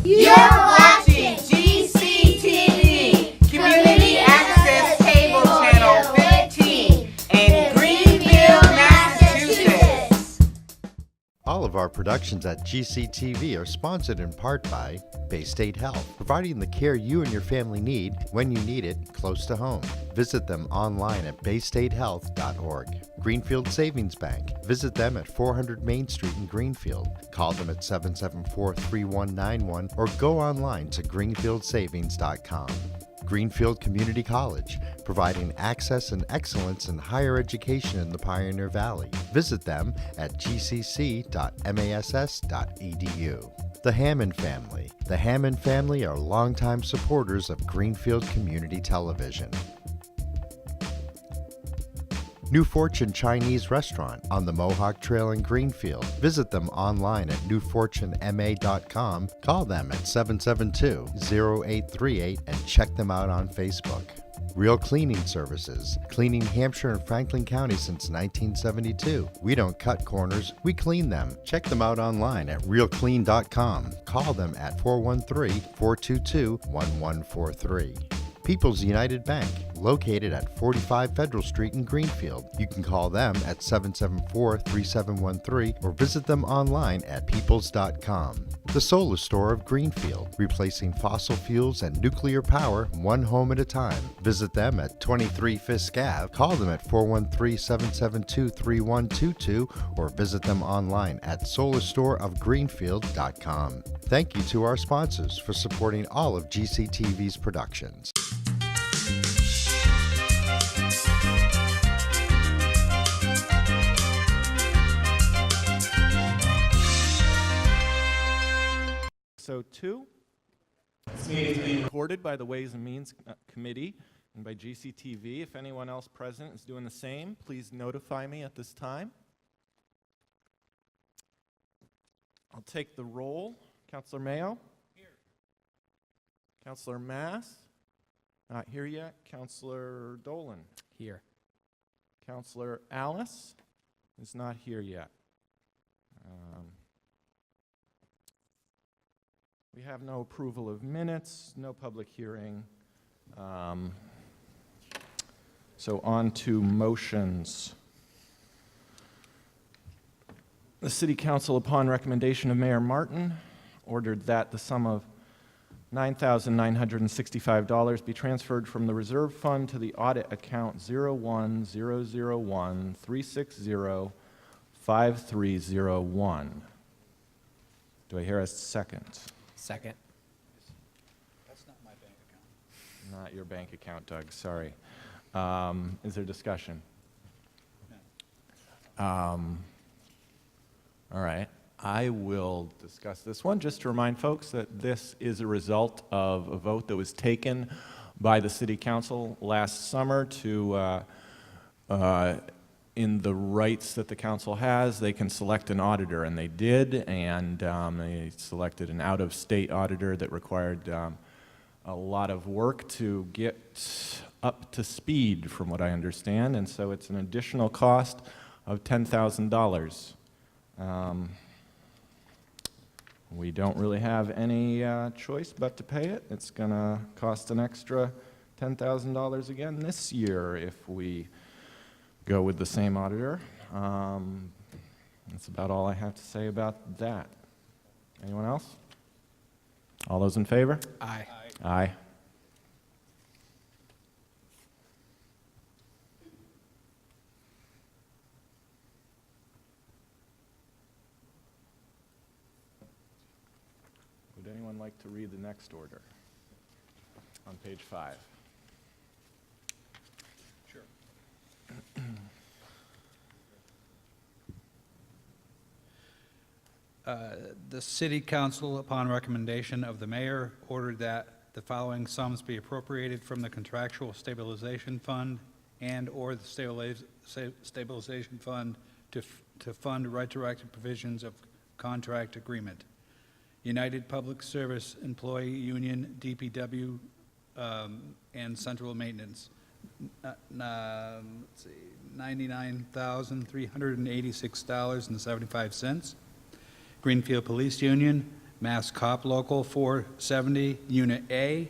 You're watching GCTV, Community Access Cable Channel 15 in Greenfield, Massachusetts. All of our productions at GCTV are sponsored in part by Bay State Health, providing the care you and your family need when you need it, close to home. Visit them online at baystatehealth.org. Greenfield Savings Bank. Visit them at 400 Main Street in Greenfield. Call them at 774-3191 or go online to greenfieldsavings.com. Greenfield Community College, providing access and excellence in higher education in the Pioneer Valley. Visit them at gcc.mass.edu. The Hammond Family. The Hammond family are longtime supporters of Greenfield Community Television. New Fortune Chinese Restaurant on the Mohawk Trail in Greenfield. Visit them online at newfortunema.com. Call them at 772-0838 and check them out on Facebook. Real Cleaning Services, cleaning Hampshire and Franklin County since 1972. We don't cut corners, we clean them. Check them out online at realclean.com. Call them at 413-422-1143. People's United Bank, located at 45 Federal Street in Greenfield. You can call them at 774-3713 or visit them online at peoples.com. The Solar Store of Greenfield, replacing fossil fuels and nuclear power one home at a time. Visit them at 23 Fisk Ave. Call them at 413-772-3122 or visit them online at solarstoreofgreenfield.com. Thank you to our sponsors for supporting all of GCTV's productions. So 2, this meeting is being recorded by the Ways and Means Committee and by GCTV. If anyone else present is doing the same, please notify me at this time. I'll take the roll. Councilor Mayo? Here. Councilor Mass? Not here yet. Councilor Dolan? Here. Councilor Alice is not here yet. We have no approval of minutes, no public hearing. So on to motions. The City Council, upon recommendation of Mayor Martin, ordered that the sum of $9,965 be transferred from the reserve fund to the audit account 01001-360-530-1. Do I hear a second? Second. That's not my bank account. Not your bank account, Doug, sorry. Is there discussion? No. All right. I will discuss this one just to remind folks that this is a result of a vote that was taken by the City Council last summer to, in the rights that the council has, they can select an auditor, and they did, and they selected an out-of-state auditor that required a lot of work to get up to speed, from what I understand, and so it's an additional cost of $10,000. We don't really have any choice but to pay it. It's going to cost an extra $10,000 again this year if we go with the same auditor. That's about all I have to say about that. Anyone else? All those in favor? Aye. Aye. Would anyone like to read the next order on page 5? Sure. The City Council, upon recommendation of the mayor, ordered that the following sums be appropriated from the Contractual Stabilization Fund and/or the Stabilization Fund to fund retroactive provisions of contract agreement. United Public Service Employee Union, DPW, and Central Maintenance. Let's see, $99,386.75. Greenfield Police Union, Mass Cop Local 470, Unit A,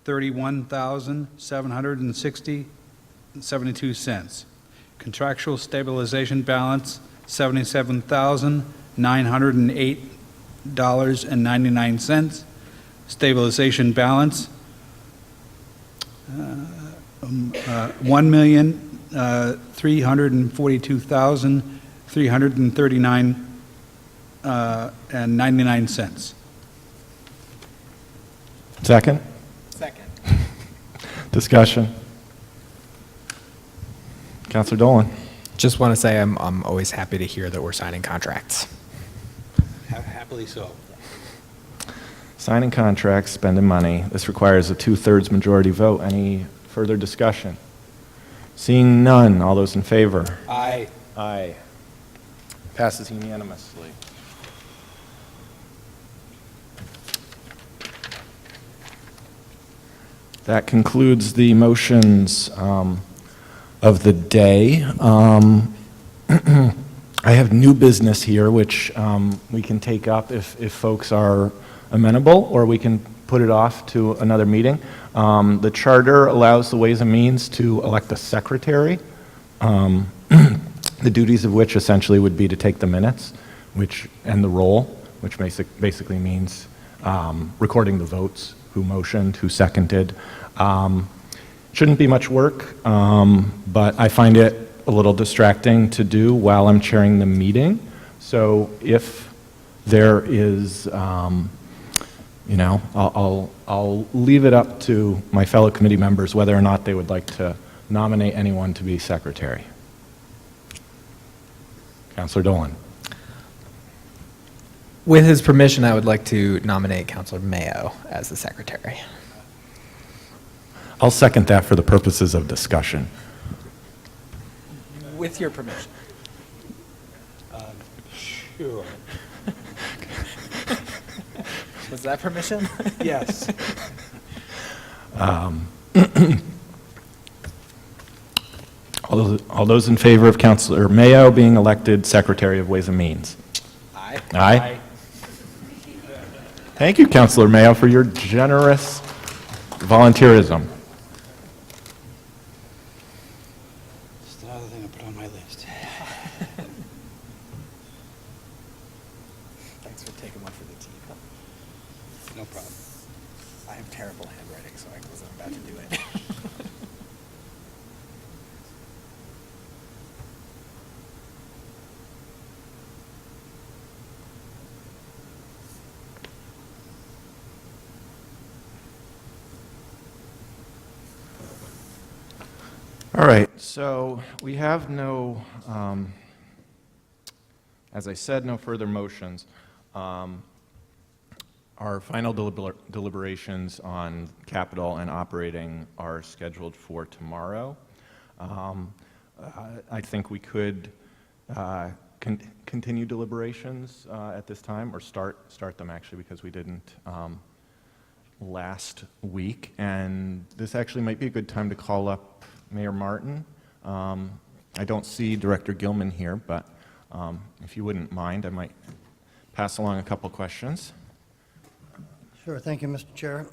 $31,760.72. Contractual stabilization balance, $77,908.99. Stabilization balance, $1,342,339.99. Second? Second. Discussion. Counselor Dolan? Just want to say I'm always happy to hear that we're signing contracts. Happily so. Signing contracts, spending money. This requires a 2/3 majority vote. Any further discussion? Seeing none, all those in favor? Aye. Aye. Passes unanimously. That concludes the motions of the day. I have new business here, which we can take up if folks are amenable, or we can put it off to another meeting. The charter allows the Ways and Means to elect a secretary, the duties of which essentially would be to take the minutes, and the roll, which basically means recording the votes, who motioned, who seconded. Shouldn't be much work, but I find it a little distracting to do while I'm chairing the meeting. So if there is, I'll leave it up to my fellow committee members whether or not they would like to nominate anyone to be secretary. Councilor Dolan. With his permission, I would like to nominate Councilor Mayo as the secretary. I'll second that for the purposes of discussion. With your permission. Sure. Was that permission? Yes. All those in favor of Councilor Mayo being elected Secretary of Ways and Means? Aye. Aye. Thank you, Councilor Mayo, for your generous volunteerism. Just another thing I put on my list. Thanks for taking one for the team. No problem. I have terrible handwriting, so I wasn't about to do it. All right, so we have no, as I said, no further motions. Our final deliberations on capital and operating are scheduled for tomorrow. I think we could continue deliberations at this time, or start them actually, because we didn't last week. And this actually might be a good time to call up Mayor Martin. I don't see Director Gilman here, but if you wouldn't mind, I might pass along a couple questions. Sure, thank you, Mr. Chair.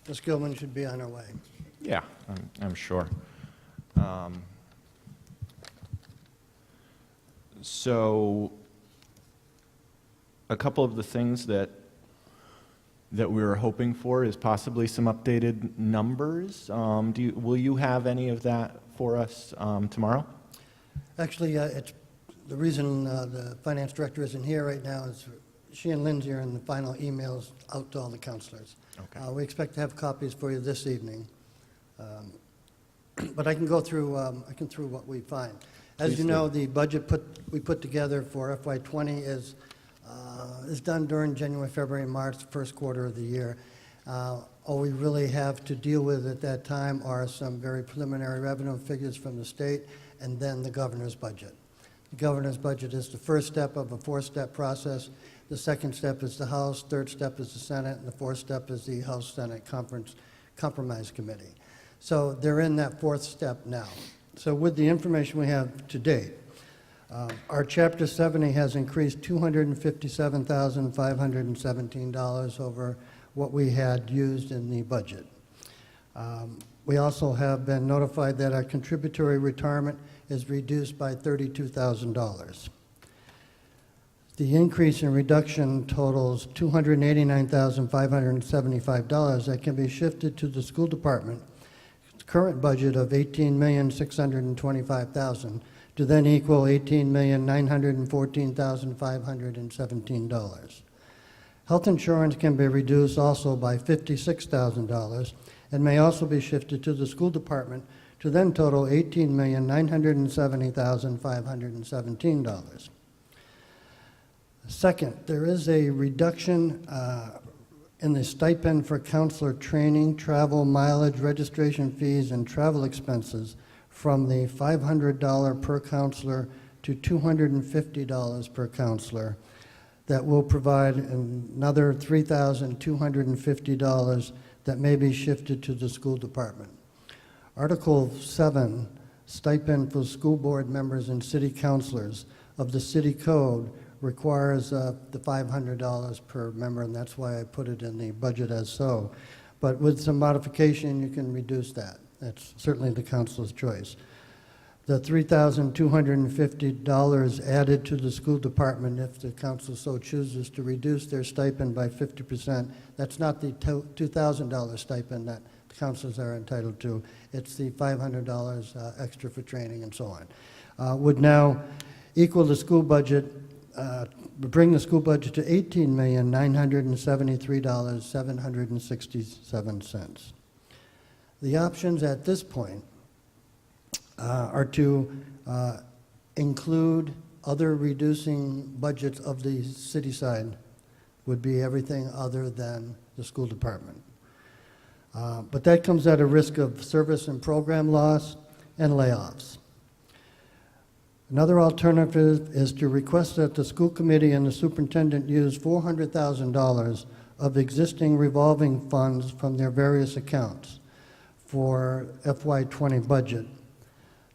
Ms. Gilman should be on her way. Yeah, I'm sure. So a couple of the things that we were hoping for is possibly some updated numbers. Will you have any of that for us tomorrow? Actually, it's the reason the finance director isn't here right now is she and Lindsay are in the final emails out to all the councilors. Okay. We expect to have copies for you this evening. But I can go through what we find. As Please you do. know, the budget we put together for FY20 is done during January, February, and March, the first quarter of the year. All we really have to deal with at that time are some very preliminary revenue figures from the state, and then the governor's budget. The governor's budget is the first step of a four-step process. The second step is the House, third step is the Senate, and the fourth step is the House-Senate Compromise Committee. So they're in that fourth step now. So with the information we have to date, Our Chapter 70 has increased $257,517 over what we had used in the budget. We also have been notified that our contributory retirement is reduced by $32,000. The increase in reduction totals $289,575 that can be shifted to the school department, its current budget of $18,625,000 to then equal $18,914,517. Health insurance can be reduced also by $56,000 and may also be shifted to the school department to then total $18,970,517. Second, there is a reduction in the stipend for counselor training, travel, mileage, registration fees, and travel expenses from the $500 per counselor to $250 per counselor. That will provide another $3,250 that may be shifted to the school department. Article 7, stipend for school board members and city councilors of the city code requires the $500 per member, and that's why I put it in the budget as so. But with some modification, you can reduce that. That's certainly the council's choice. The $3,250 added to the school department, if the council so chooses to reduce their stipend by 50%, that's not the $2,000 stipend that the councils are entitled to. It's the $500 extra for training and so on. Would now equal the school budget, bring the school budget to $18,973,767. The options at this point are to include other reducing budgets of the city side, would be everything other than the school department. But that comes at a risk of service and program loss and layoffs. Another alternative is to request that the school committee and the superintendent use $400,000 of existing revolving funds from their various accounts for FY20 budget.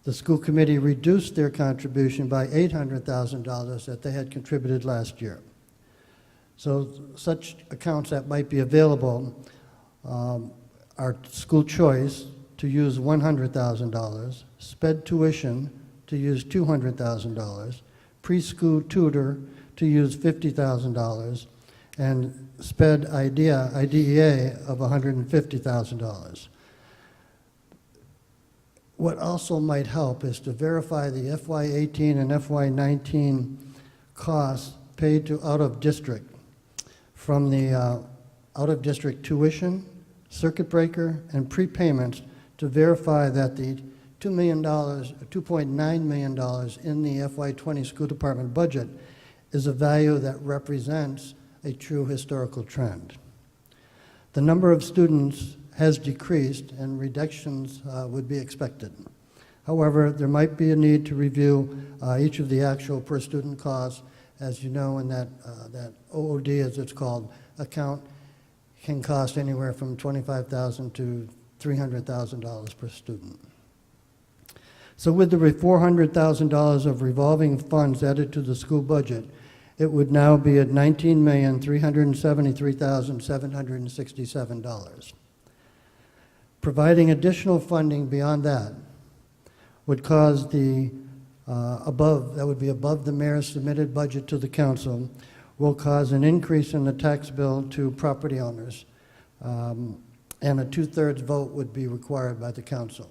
The school committee reduced their contribution by $800,000 that they had contributed last year. So such accounts that might be available are school choice to use $100,000, sped tuition to use $200,000, preschool tutor to use $50,000, and sped IDEA of $150,000. What also might help is to verify the FY18 and FY19 costs paid to out-of-district from the out-of-district tuition, circuit breaker, and prepayments to verify that the $2.9 million in the FY20 school department budget is a value that represents a true historical trend. The number of students has decreased and reductions would be expected. However, there might be a need to review each of the actual per student costs. As you know, in that OOD, as it's called, account can cost anywhere from $25,000 to $300,000 per student. So with the $400,000 of revolving funds added to the school budget, it would now be at $19,373,767. Providing additional funding beyond that would cause that would be above the mayor's submitted budget to the council, will cause an increase in the tax bill to property owners, and a 2/3 vote would be required by the council.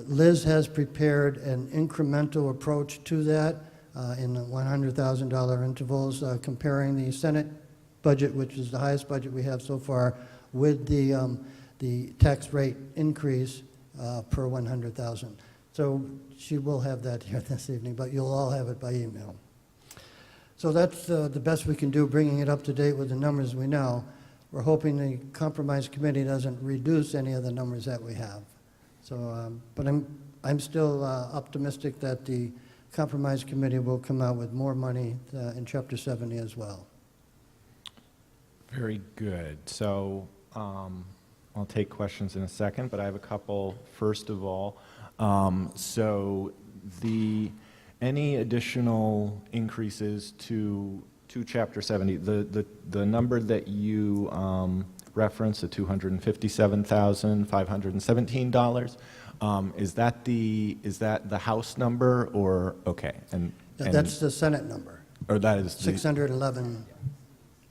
Liz has prepared an incremental approach to that in the $100,000 intervals, comparing the Senate budget, which is the highest budget we have so far, with the tax rate increase per 100,000. So she will have that here this evening, but you'll all have it by email. So that's the best we can do, bringing it up to date with the numbers we know. We're hoping the compromise committee doesn't reduce any of the numbers that we have. So, but I'm still optimistic that the compromise committee will come out with more money in Chapter 70 as well. Very good. So I'll take questions in a second, but I have a couple. First of all, so the any additional increases to Chapter 70? The number that you referenced, the $257,517, is that the House number, or, okay? And That's the Senate number, or that is the, 611,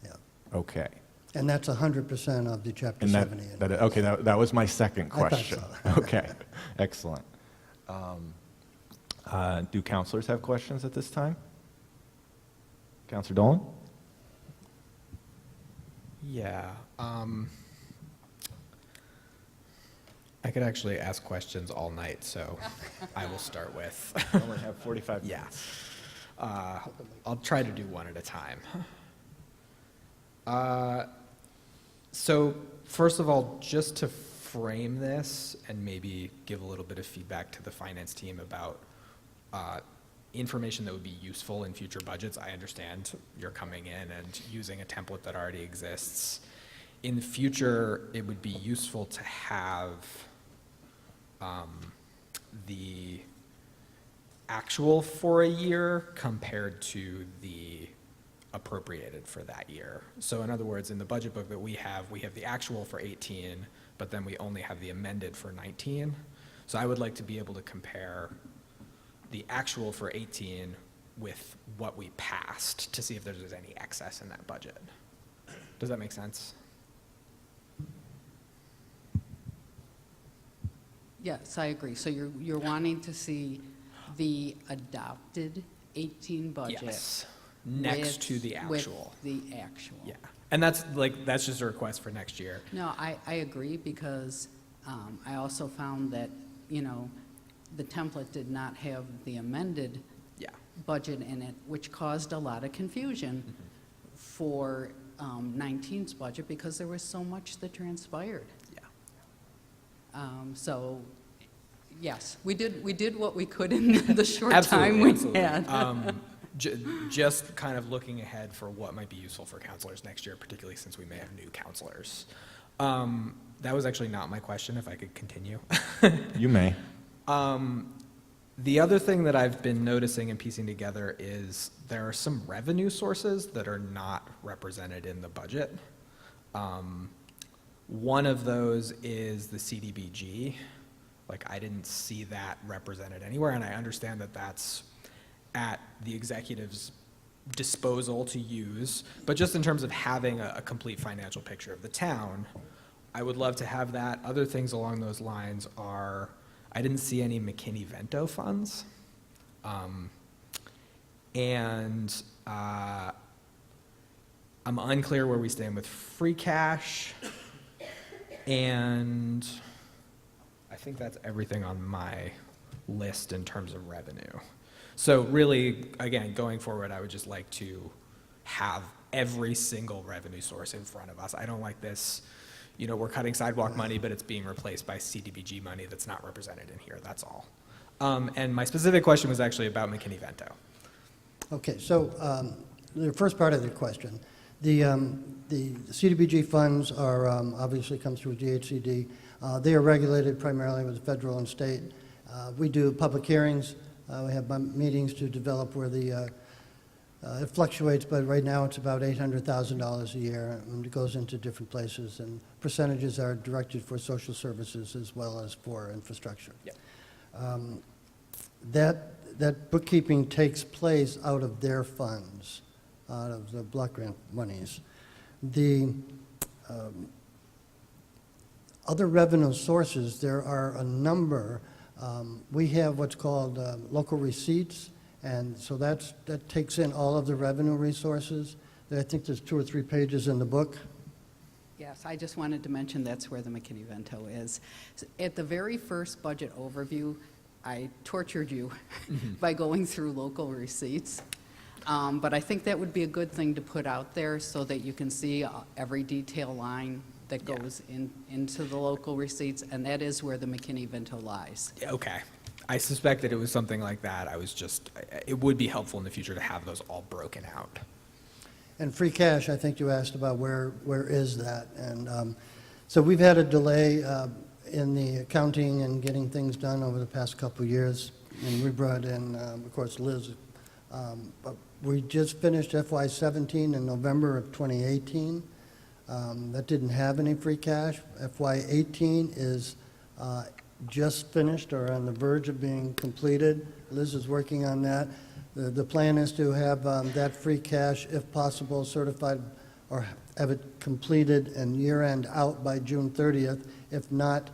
yeah. okay. And that's 100% of the Chapter And 70. okay, that was my second I thought question. so. Okay, excellent. Do counselors have questions at this time? Counselor Dolan? Yeah. I could actually ask questions all night, so I will start with. We only have 45 Yeah. minutes. I'll try to do one at a time. So first of all, just to frame this and maybe give a little bit of feedback to the finance team about information that would be useful in future budgets. I understand you're coming in and using a template that already exists. In the future, it would be useful to have the actual for a year compared to the appropriated for that year. So in other words, in the budget book that we have the actual for 18, but then we only have the amended for 19. So I would like to be able to compare the actual for 18 with what we passed to see if there's any excess in that budget. Does that make sense? Yes, I agree. So you're wanting to see the adopted 18 budget. Yes. Next to the actual. With the actual. Yeah. And that's just a request for next year. No, I agree because I also found that, the template did not have the amended Yeah. budget in it, which caused a lot of confusion for 19's budget because there was so much that transpired. Yeah. So, yes, we did what we could in the short time we had. Just kind of looking ahead for what might be useful for counselors next year, particularly since we may have new counselors. That was actually not my question, if I could continue. You may. The other thing that I've been noticing and piecing together is there are some revenue sources that are not represented in the budget. One of those is the CDBG. Like, I didn't see that represented anywhere, and I understand that that's at the executive's disposal to use, but just in terms of having a complete financial picture of the town, I would love to have that. Other things along those lines are, I didn't see any McKinney-Vento funds. And I'm unclear where we stand with free cash. And I think that's everything on my list in terms of revenue. So really, again, going forward, I would just like to have every single revenue source in front of us. I don't like this, we're cutting sidewalk money, but it's being replaced by CDBG money that's not represented in here, that's all. And my specific question was actually about McKinney-Vento. Okay, so the first part of the question, the CDBG funds are obviously come through DHCD. They are regulated primarily with federal and state. We do public hearings. We have meetings to develop where it fluctuates, but right now it's about $800,000 a year, and it goes into different places, and percentages are directed for social services as well as for infrastructure. Yep. That bookkeeping takes place out of their funds, out of the block grant monies. The other revenue sources, there are a number. We have what's called local receipts, and so that takes in all of the revenue resources. I think there's 2 or 3 pages in the book. Yes, I just wanted to mention that's where the McKinney-Vento is. At the very first budget overview, I tortured you by going through local receipts. But I think that would be a good thing to put out there so that you can see every detail line that goes into the local receipts, and that is where the McKinney-Vento lies. Yeah, okay. I suspect that it was something like that. It would be helpful in the future to have those all broken out. And free cash, I think you asked about where is that? And so we've had a delay in the accounting and getting things done over the past couple of years. And we brought in, of course, Liz. But we just finished FY17 in November of 2018. That didn't have any free cash. FY18 is just finished or on the verge of being completed. Liz is working on that. The plan is to have that free cash, if possible, certified or have it completed and year-end out by June 30th. If not,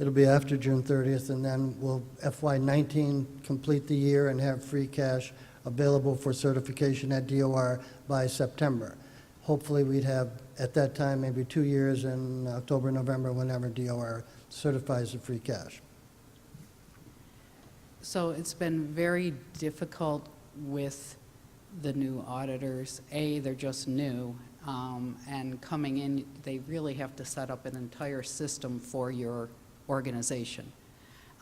it'll be after June 30th, and then we'll FY19 complete the year and have free cash available for certification at DOR by September. Hopefully, we'd have, at that time, maybe 2 years in October, November, whenever DOR certifies the free cash. So it's been very difficult with the new auditors. They're just new, and coming in, they really have to set up an entire system for your organization.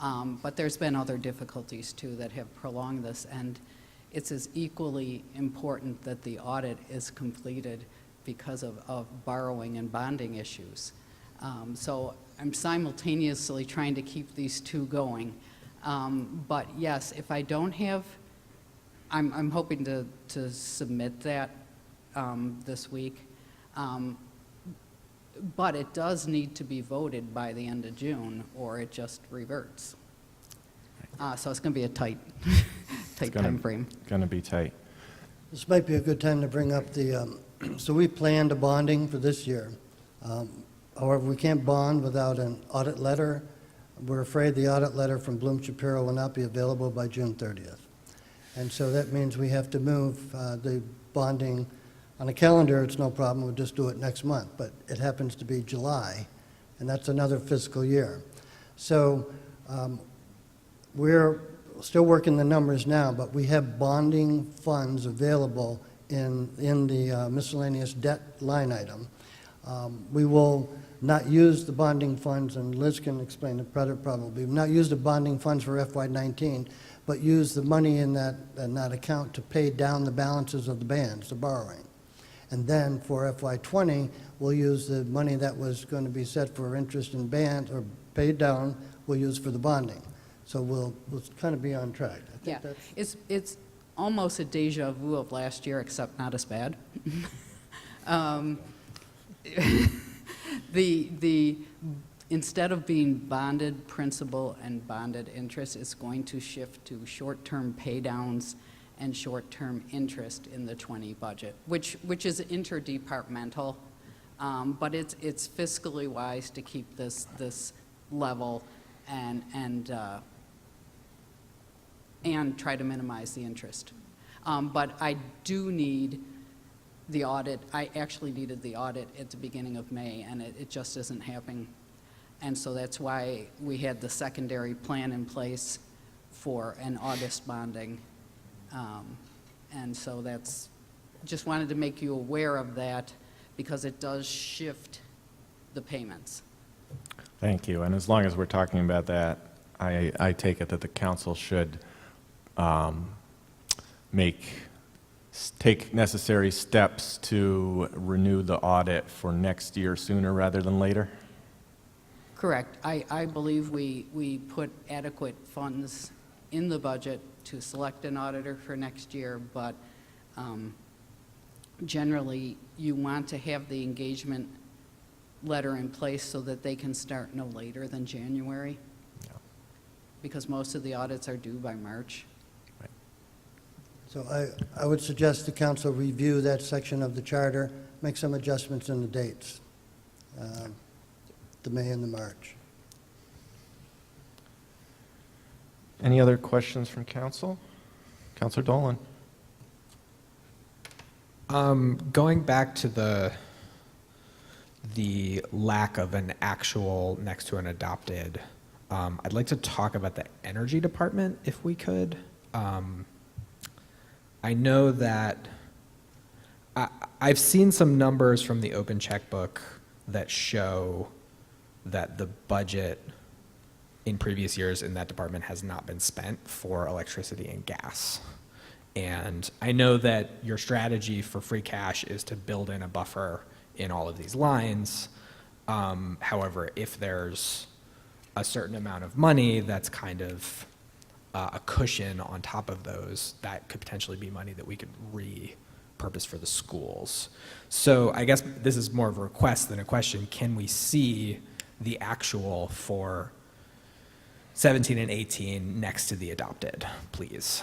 But there's been other difficulties, too, that have prolonged this, and it's as equally important that the audit is completed because of borrowing and bonding issues. So I'm simultaneously trying to keep these two going. But yes, if I don't have, I'm hoping to submit that this week. But it does need to be voted by the end of June, or it just reverts. So it's going to be a tight, tight time frame. Going to be tight. This might be a good time to bring up the, so we planned a bonding for this year. However, we can't bond without an audit letter. We're afraid the audit letter from Bloom Shapiro will not be available by June 30th. And so that means we have to move the bonding. On a calendar, it's no problem, we'll just do it next month, but it happens to be July, and that's another fiscal year. So we're still working the numbers now, but we have bonding funds available in the miscellaneous debt line item. We will not use the bonding funds, and Liz can explain the credit probably. We've not used the bonding funds for FY19, but use the money in that account to pay down the balances of the bands, the borrowing. And then for FY20, we'll use the money that was going to be set for interest in bands or paid down, we'll use for the bonding. So we'll kind of be on track. I think that's... It's almost a deja vu of last year, except not as bad. Instead of being bonded principal and bonded interest, it's going to shift to short-term paydowns and short-term interest in the 20 budget, which is interdepartmental, but it's fiscally wise to keep this level and try to minimize the interest. But I do need the audit. I actually needed the audit at the beginning of May, and it just isn't happening. And so that's why we had the secondary plan in place for an August bonding. And so just wanted to make you aware of that because it does shift the payments. Thank you. And as long as we're talking about that, I take it that the council should take necessary steps to renew the audit for next year sooner rather than later? Correct. I believe we put adequate funds in the budget to select an auditor for next year, but generally you want to have the engagement letter in place so that they can start no later than January, because most of the audits are due by March. So I would suggest the council review that section of the charter, make some adjustments in the dates, the May and the March. Any other questions from council? Councilor Dolan. Going back to the lack of an actual next to an adopted, I'd like to talk about the energy department if we could. I know that I've seen some numbers from the open checkbook that show that the budget in previous years in that department has not been spent for electricity and gas. And I know that your strategy for free cash is to build in a buffer in all of these lines. However, if there's a certain amount of money that's kind of a cushion on top of those that could potentially be money that we could repurpose for the schools. So I guess this is more of a request than a question. Can we see the actual for 17 and 18 next to the adopted, please,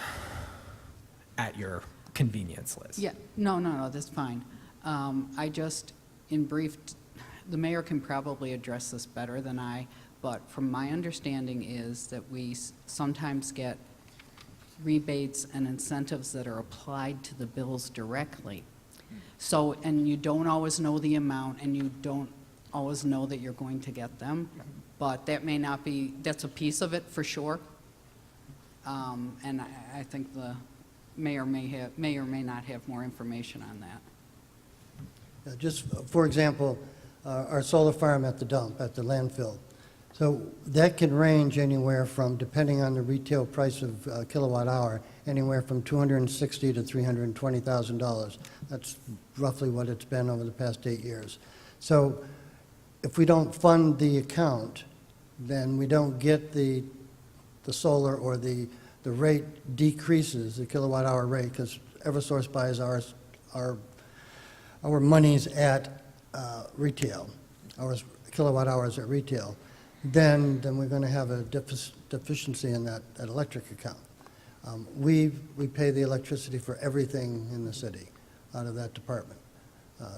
at your convenience, Liz? Yeah, no, that's fine. I just, in brief, the mayor can probably address this better than I, but from my understanding is that we sometimes get rebates and incentives that are applied to the bills directly. So, and you don't always know the amount, and you don't always know that you're going to get them, but that may not be, that's a piece of it for sure. And I think the mayor may or may not have more information on that. Just for example, our solar farm at the dump, at the landfill. So that can range anywhere from, depending on the retail price of kilowatt hour, anywhere from $260,000 to $320,000. That's roughly what it's been over the past 8 years. So if we don't fund the account, then we don't get the solar, or the rate decreases, the kilowatt hour rate, because Eversource buys our monies at retail, our kilowatt hours at retail. Then we're going to have a deficiency in that electric account. We pay the electricity for everything in the city out of that department,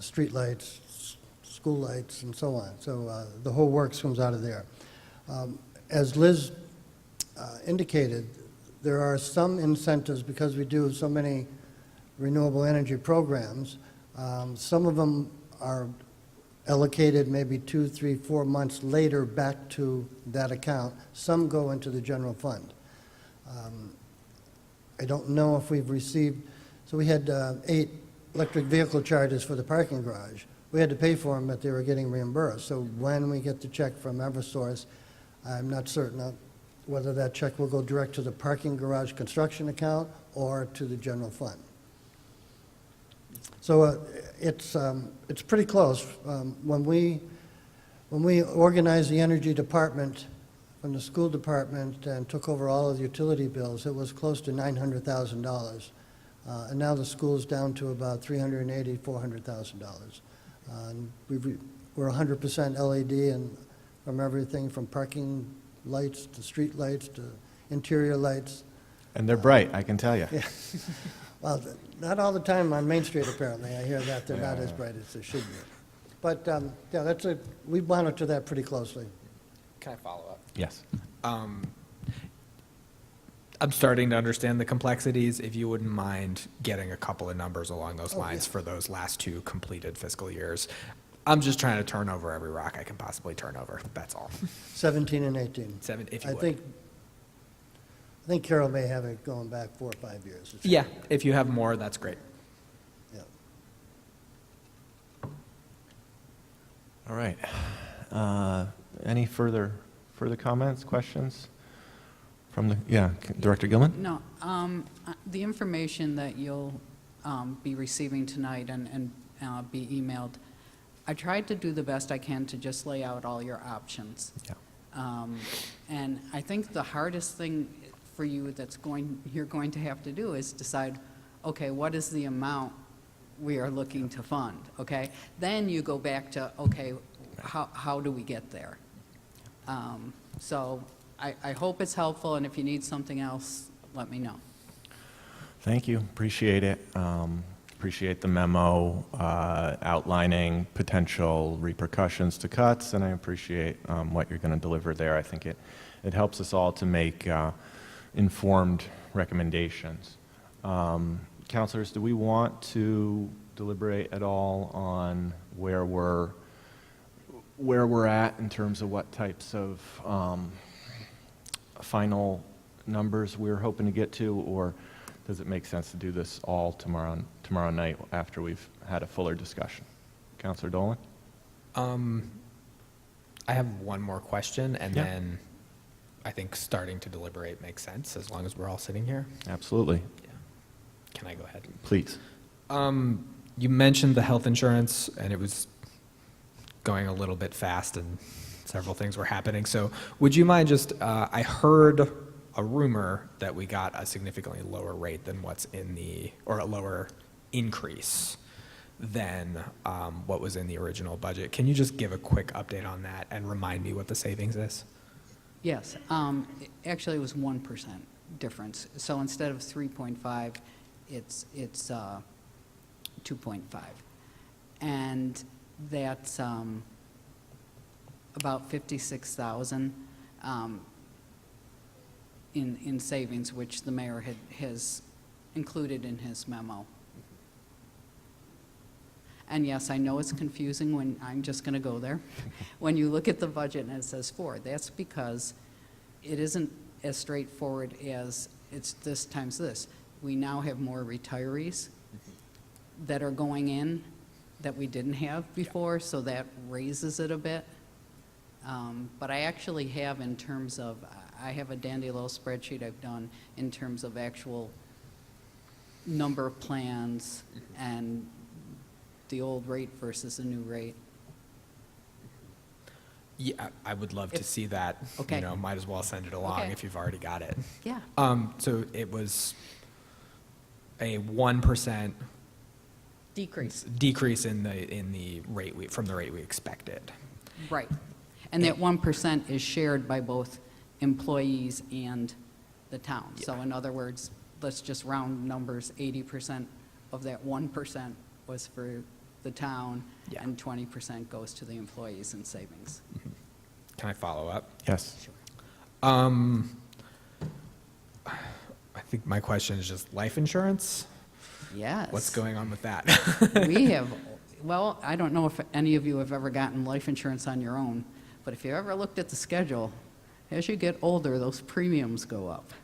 street lights, school lights, and so on. So the whole works comes out of there. As Liz indicated, there are some incentives because we do so many renewable energy programs. Some of them are allocated maybe 2, 3, 4 months later back to that account. Some go into the general fund. I don't know if we've received, so we had 8 electric vehicle charges for the parking garage. We had to pay for them, but they were getting reimbursed. So when we get the check from Eversource, I'm not certain of whether that check will go direct to the parking garage construction account or to the general fund. So it's pretty close. When we organized the energy department from the school department and took over all of the utility bills, it was close to $900,000. And now the school's down to about $380,000, $400,000. We're 100% LED, and from everything from parking lights to street lights to interior lights. And they're bright, I can tell you. Yeah. Well, not all the time on Main Street, apparently. I hear that they're not as bright as they should be. But, yeah, we monitor that pretty closely. Can I follow up? Yes. I'm starting to understand the complexities. If you wouldn't mind getting a couple of numbers along those lines for those last 2 completed fiscal years. I'm just trying to turn over every rock I can possibly turn over. That's all. 17 and 18. If you I would. think Carol may have it going back 4 or 5 years. Yeah, if you have more, that's great. Yeah. All right. Any further comments, questions from the, Director Gilman? No, the information that you'll be receiving tonight and be emailed, I tried to do the best I can to just lay out all your options. Yeah. And I think the hardest thing for you you're going to have to do is decide, okay, what is the amount we are looking to fund, okay? Then you go back to, okay, how do we get there? So I hope it's helpful, and if you need something else, let me know. Thank you. Appreciate it. Appreciate the memo outlining potential repercussions to cuts, and I appreciate what you're going to deliver there. I think it helps us all to make informed recommendations. Councilors, do we want to deliberate at all on where we're at in terms of what types of final numbers we're hoping to get to, or does it make sense to do this all tomorrow night after we've had a fuller discussion? Councilor Dolan? I have one more question, and Yeah. then I think starting to deliberate makes sense as long as we're all sitting here. Absolutely. Can I go ahead? Please. You mentioned the health insurance, and it was going a little bit fast, and several things were happening. So would you mind just, I heard a rumor that we got a significantly lower rate than what's in the, or a lower increase than what was in the original budget. Can you just give a quick update on that and remind me what the savings is? Yes, actually, it was 1% difference. So instead of 3.5, it's 2.5. And that's about 56,000 in savings, which the mayor has included in his memo. And yes, I know it's confusing when, I'm just going to go there. When you look at the budget and it says 4, that's because it isn't as straightforward as it's this times this. We now have more retirees that are going in that we didn't have before, so that raises it a bit. But I actually have, in terms of, I have a dandy little spreadsheet I've done in terms of actual number of plans and the old rate versus the new rate. Yeah, I would love to see that. Okay. You know, might as well send it along Okay. if you've already got it. Yeah. So it was a 1% decrease in the rate from the rate we expected. Right. And that 1% is shared by both employees and the town. So in other words, let's just round numbers, 80% of that 1% was for the town, Yeah. and 20% goes to the employees in savings. Can I follow up? Yes. I think my question is just life insurance. Yes. What's going on with that? We have, well, I don't know if any of you have ever gotten life insurance on your own, but if you ever looked at the schedule, as you get older, those premiums go up.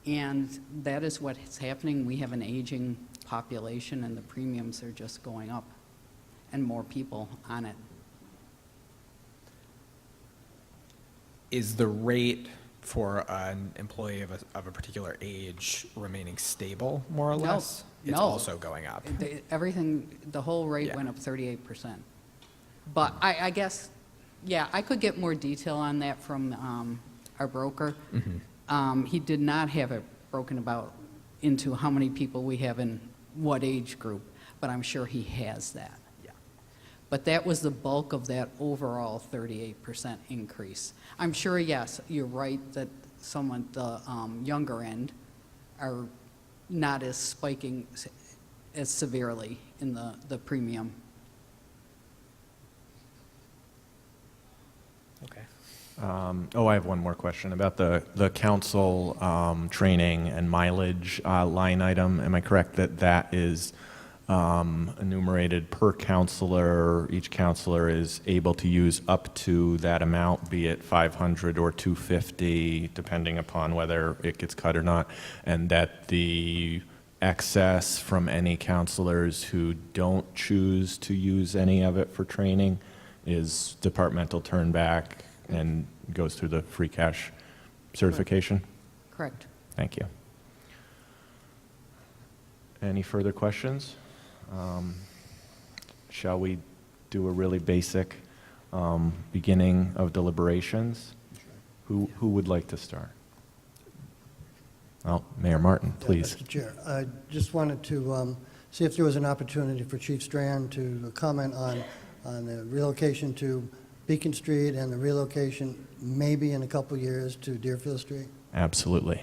And that is what's happening. We have an aging population, and the premiums are just going up, and more people on it. Is the rate for an employee of a particular age remaining stable, more or No, less? It's no. also going up. Everything, the whole rate Yeah. went up 38%. But I guess, yeah, I could get more detail on that from our broker. He did not have it broken about into how many people we have in what age group, but I'm sure he has that. Yeah. But that was the bulk of that overall 38% increase. I'm sure, yes, you're right that some at the younger end are not as spiking as severely in the premium. Okay. I have one more question about the council training and mileage line item. Am I correct that that is enumerated per counselor? Each counselor is able to use up to that amount, be it 500 or 250, depending upon whether it gets cut or not, and that the excess from any counselors who don't choose to use any of it for training is departmental turn back and goes through the free cash certification? Correct. Thank you. Any further questions? Shall we do a really basic beginning of deliberations? Who would like to start? Oh, Mayor Martin, please. Mr. Chair, I just wanted to see if there was an opportunity for Chief Strand to comment on the relocation to Beacon Street and the relocation maybe in a couple years to Deerfield Street. Absolutely.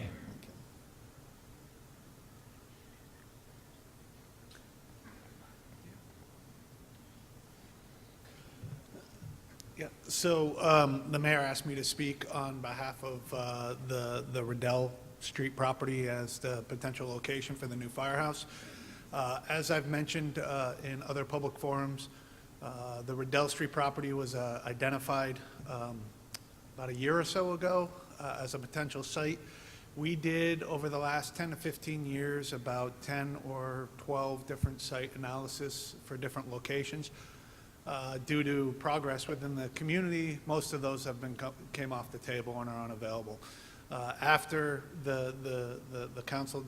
Yeah, so the mayor asked me to speak on behalf of the Riddell Street property as the potential location for the new firehouse. As I've mentioned in other public forums, the Riddell Street property was identified about a year or so ago as a potential site. We did, over the last 10 to 15 years, about 10 or 12 different site analysis for different locations. Due to progress within the community, most of those have been came off the table and are unavailable. After the council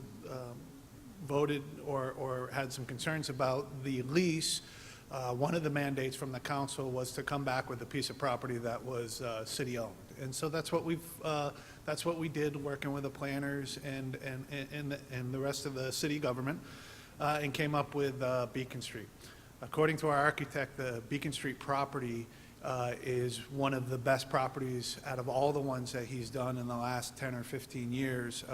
voted or had some concerns about the lease, one of the mandates from the council was to come back with a piece of property that was city-owned. And so that's what That's what we did, working with the planners and the rest of the city government, and came up with Beacon Street. According to our architect, the Beacon Street property is one of the best properties out of all the ones that he's done in the last 10 or 15 years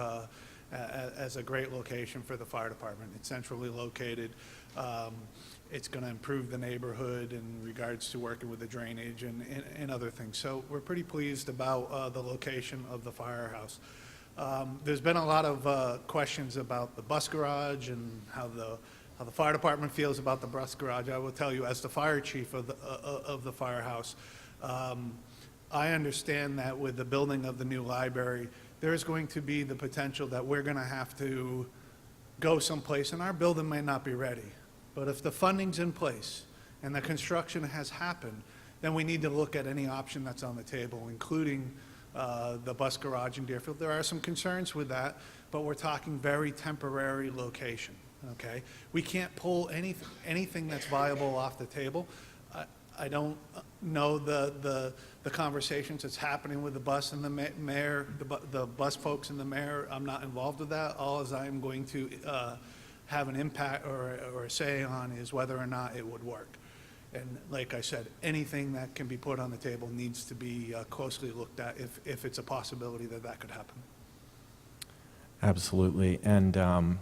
as a great location for the fire department. It's centrally located. It's going to improve the neighborhood in regards to working with the drainage and other things. So we're pretty pleased about the location of the firehouse. There's been a lot of questions about the bus garage and how the fire department feels about the bus garage. I will tell you, as the fire chief of the firehouse, I understand that with the building of the new library, there's going to be the potential that we're going to have to go someplace, and our building may not be ready. But if the funding's in place and the construction has happened, then we need to look at any option that's on the table, including the bus garage in Deerfield. There are some concerns with that, but we're talking very temporary location, okay? We can't pull anything that's viable off the table. I don't know the conversations that's happening with the bus and the mayor, the bus folks and the mayor. I'm not involved with that. All is I'm going to have an impact or a say on is whether or not it would work. And like I said, anything that can be put on the table needs to be closely looked at if it's a possibility that that could happen. Absolutely. And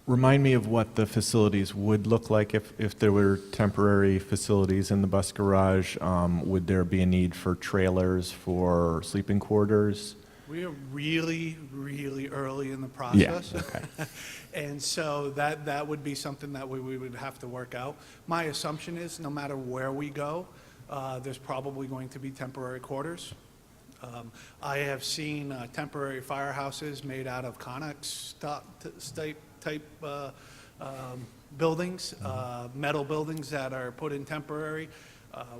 remind me of what the facilities would look like if there were temporary facilities in the bus garage. Would there be a need for trailers for sleeping quarters? We are really, really early in the process. Yeah, okay. And so that would be something that we would have to work out. My assumption is no matter where we go, there's probably going to be temporary quarters. I have seen temporary firehouses made out of Connex type buildings, metal buildings that are put in temporary.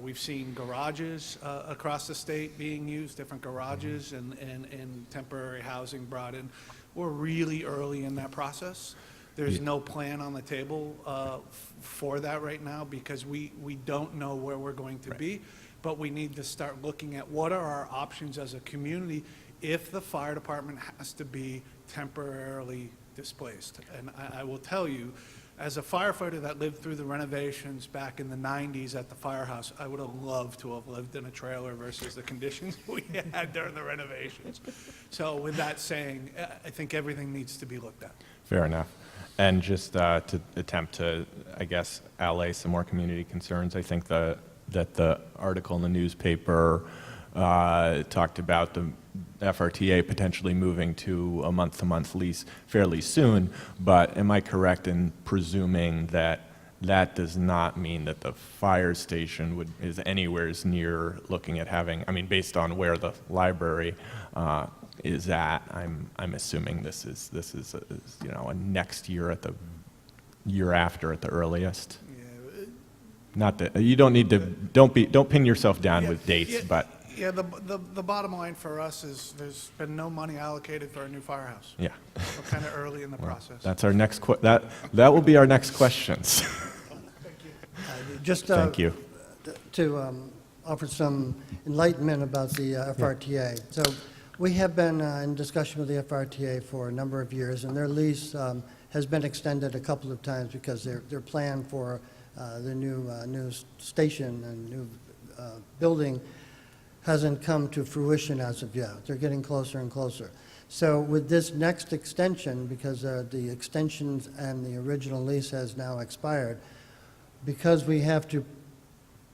We've seen garages across the state being used, different garages and temporary housing brought in. We're really early in that process. There's no plan on the table for that right now because we don't know where we're going to be, but we need to start looking at what are our options as a community if the fire department has to be temporarily displaced. And I will tell you, as a firefighter that lived through the renovations back in the 90s at the firehouse, I would have loved to have lived in a trailer versus the conditions we had during the renovations. So with that saying, I think everything needs to be looked at. Fair enough. And just to attempt to, I guess, allay some more community concerns, I think that the article in the newspaper talked about the FRTA potentially moving to a month-to-month lease fairly soon, but am I correct in presuming that that does not mean that the fire station is anywhere near looking at having, I mean, based on where the library is at, I'm assuming this is you know, a next year at the year after at the earliest. Yeah. Not that you don't need to don't pin yourself down with dates, but Yeah, the bottom line for us is there's been no money allocated for a new firehouse. yeah. We're kind of early in the process. That's our next that will be our next questions. Just Thank you. to offer some enlightenment about the FRTA. So we have been in discussion with the FRTA for a number of years, and their lease has been extended a couple of times because their plan for the new station and new building hasn't come to fruition as of yet. They're getting closer and closer. So with this next extension, because the extensions and the original lease has now expired, because we have to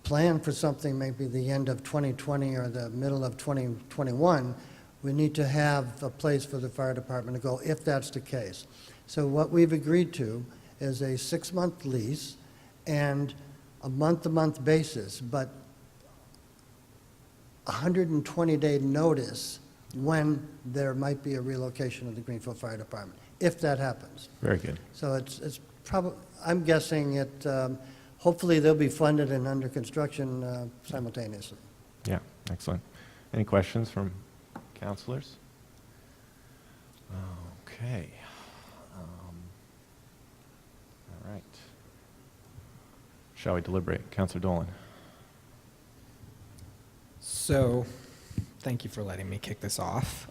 plan for something maybe the end of 2020 or the middle of 2021, we need to have a place for the fire department to go if that's the case. So what we've agreed to is a 6-month lease and a month-to-month basis, but 120-day notice when there might be a relocation of the Greenfield Fire Department, if that happens. Very good. So it's probably, I'm guessing it, hopefully they'll be funded and under construction simultaneously. Yeah, excellent. Any questions from counselors? Okay. All right. Shall we deliberate? Counselor Dolan. So Thank you for letting me kick this off.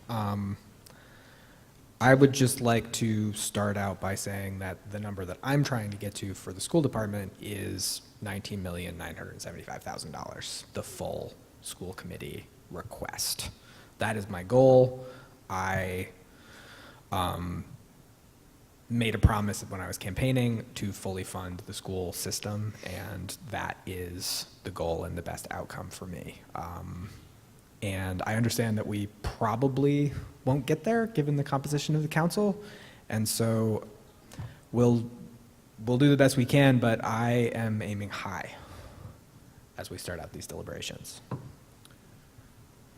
I would just like to start out by saying that the number that I'm trying to get to for the school department is $19,975,000, the full school committee request. That is my goal. I made a promise when I was campaigning to fully fund the school system, and that is the goal and the best outcome for me. And I understand that we probably won't get there given the composition of the council, and so we'll do the best we can, but I am aiming high as we start out these deliberations.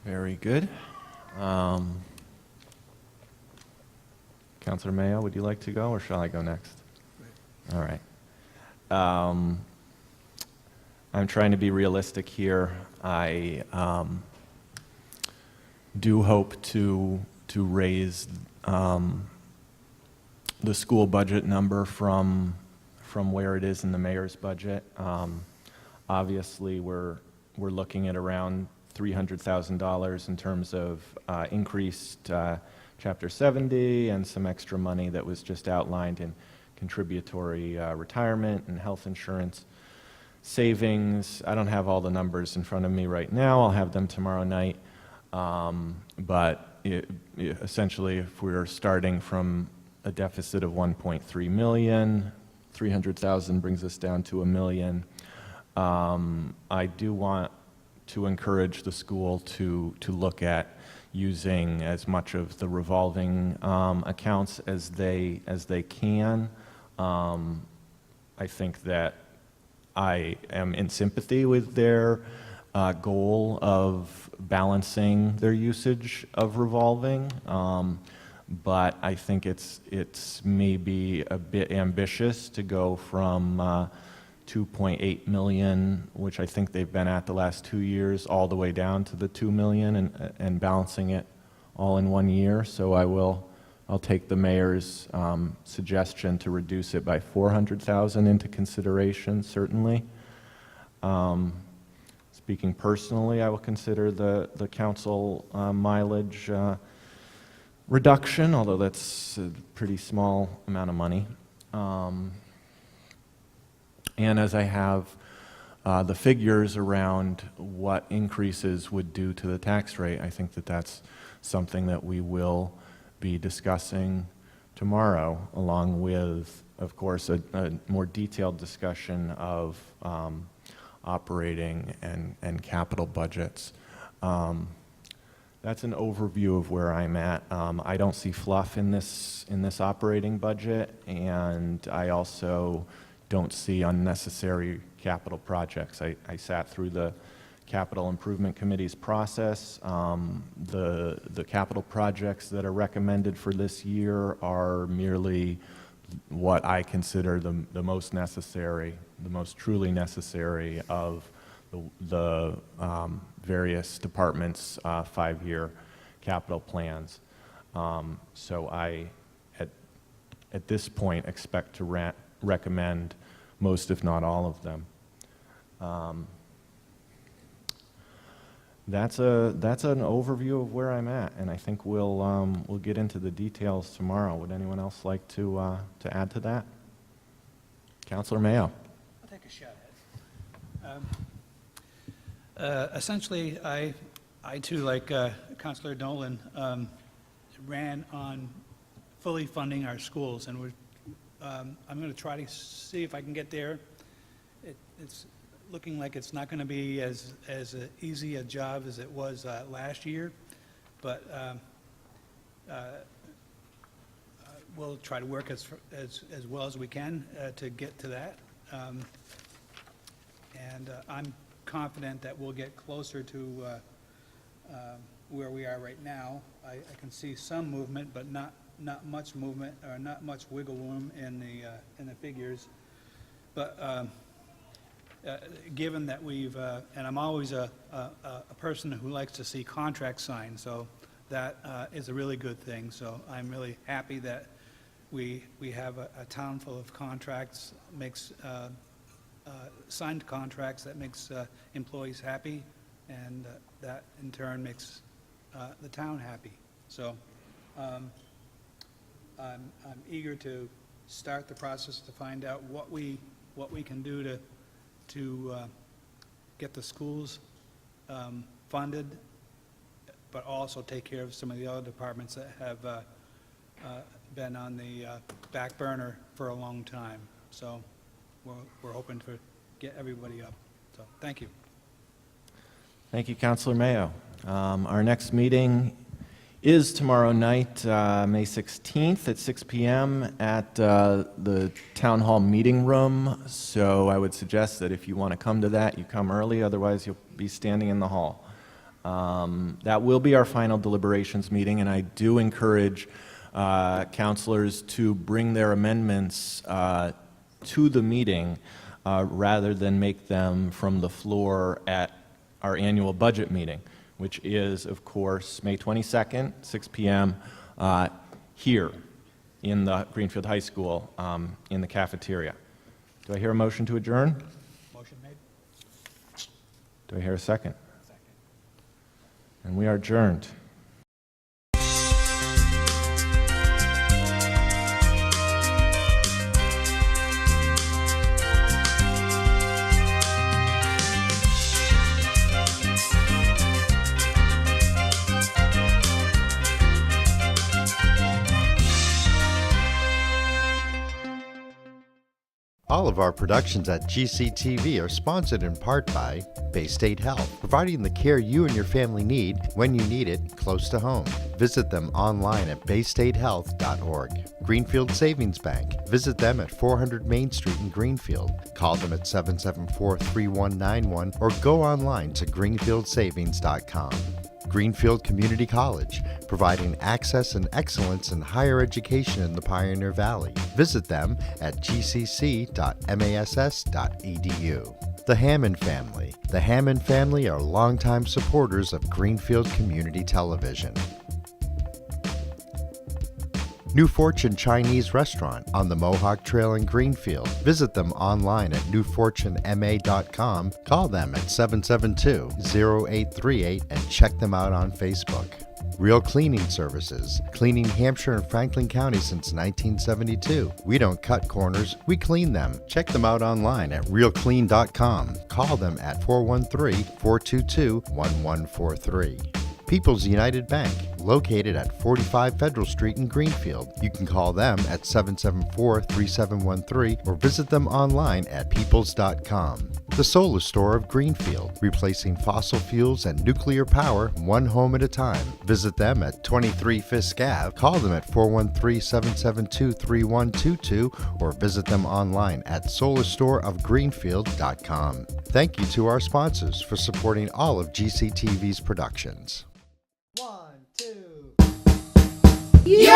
Very good. Councilor Mayo, would you like to go, or shall I go next? All right. I'm trying to be realistic here. I do hope to raise the school budget number from where it is in the mayor's budget. Obviously, we're looking at around $300,000 in terms of increased Chapter 70 and some extra money that was just outlined in contributory retirement and health insurance savings. I don't have all the numbers in front of me right now. I'll have them tomorrow night. But essentially, if we're starting from a deficit of 1.3 million, 300,000 brings us down to $1 million. I do want to encourage the school to look at using as much of the revolving accounts as they can. I think that I am in sympathy with their goal of balancing their usage of revolving, but I think it's maybe a bit ambitious to go from 2.8 million, which I think they've been at the last 2 years, all the way down to the 2 million and balancing it all in 1 year. So I'll take the mayor's suggestion to reduce it by 400,000 into consideration, certainly. Speaking personally, I will consider the council mileage reduction, although that's a pretty small amount of money. And as I have the figures around what increases would do to the tax rate, I think that that's something that we will be discussing tomorrow, along with, of course, a more detailed discussion of operating and capital budgets. That's an overview of where I'm at. I don't see fluff in this operating budget, and I also don't see unnecessary capital projects. I sat through the Capital Improvement Committee's process. The capital projects that are recommended for this year are merely what I consider the most necessary, the most truly necessary of the various departments' 5-year capital plans. So I, at this point, expect to recommend most, if not all of them. That's an overview of where I'm at, and I think we'll get into the details tomorrow. Would anyone else like to add to that? Councilor Mayo. I'll take a shot at it. Essentially, I too, like Councilor Nolan, ran on fully funding our schools, and I'm going to try to see if I can get there. It's looking like it's not going to be as easy a job as it was last year, but we'll try to work as well as we can to get to that. And I'm confident that we'll get closer to where we are right now. I can see some movement, but not much movement, or not much wiggle room in the figures. But given that we've, and I'm always a person who likes to see contracts signed, so that is a really good thing. So I'm really happy that we have a town full of contracts, makes signed contracts that makes employees happy, and that in turn makes the town happy. So I'm eager to start the process to find out what we can do to get the schools funded, but also take care of some of the other departments that have been on the back burner for a long time. So we're hoping to get everybody up. So thank you. Thank you, Councilor Mayo. Our next meeting is tomorrow night, May 16th at 6 p.m. at the Town Hall Meeting Room. So I would suggest that if you want to come to that, you come early. Otherwise, you'll be standing in the hall. That will be our final deliberations meeting, and I do encourage councilors to bring their amendments to the meeting rather than make them from the floor at our annual budget meeting, which is, of course, May 22nd, 6 p.m. Here in the Greenfield High School in the cafeteria. Do I hear a motion to adjourn? Motion made. Do I hear a second? Second. And we are adjourned. All of our productions at GCTV are sponsored in part by Bay State Health, providing the care you and your family need when you need it close to home. Visit them online at baystatehealth.org. Greenfield Savings Bank. Visit them at 400 Main Street in Greenfield. Call them at 774-3191 or go online to greenfieldsavings.com. Greenfield Community College, providing access and excellence in higher education in the Pioneer Valley. Visit them at gcc.mass.edu. The Hammond Family. The Hammond family are longtime supporters of Greenfield Community Television. New Fortune Chinese Restaurant on the Mohawk Trail in Greenfield. Visit them online at newfortunema.com. Call them at 772-0838 and check them out on Facebook. Real Cleaning Services, cleaning Hampshire and Franklin County since 1972. We don't cut corners, we clean them. Check them out online at realclean.com. Call them at 413-422-1143. People's United Bank, located at 45 Federal Street in Greenfield. You can call them at 774-3713 or visit them online at peoples.com. The Solar Store of Greenfield, replacing fossil fuels and nuclear power one home at a time. Visit them at 23 Fisk Ave. Call them at 413-772-3122 or visit them online at solarstoreofgreenfield.com. Thank you to our sponsors for supporting all of GCTV's productions. 1, 2. You're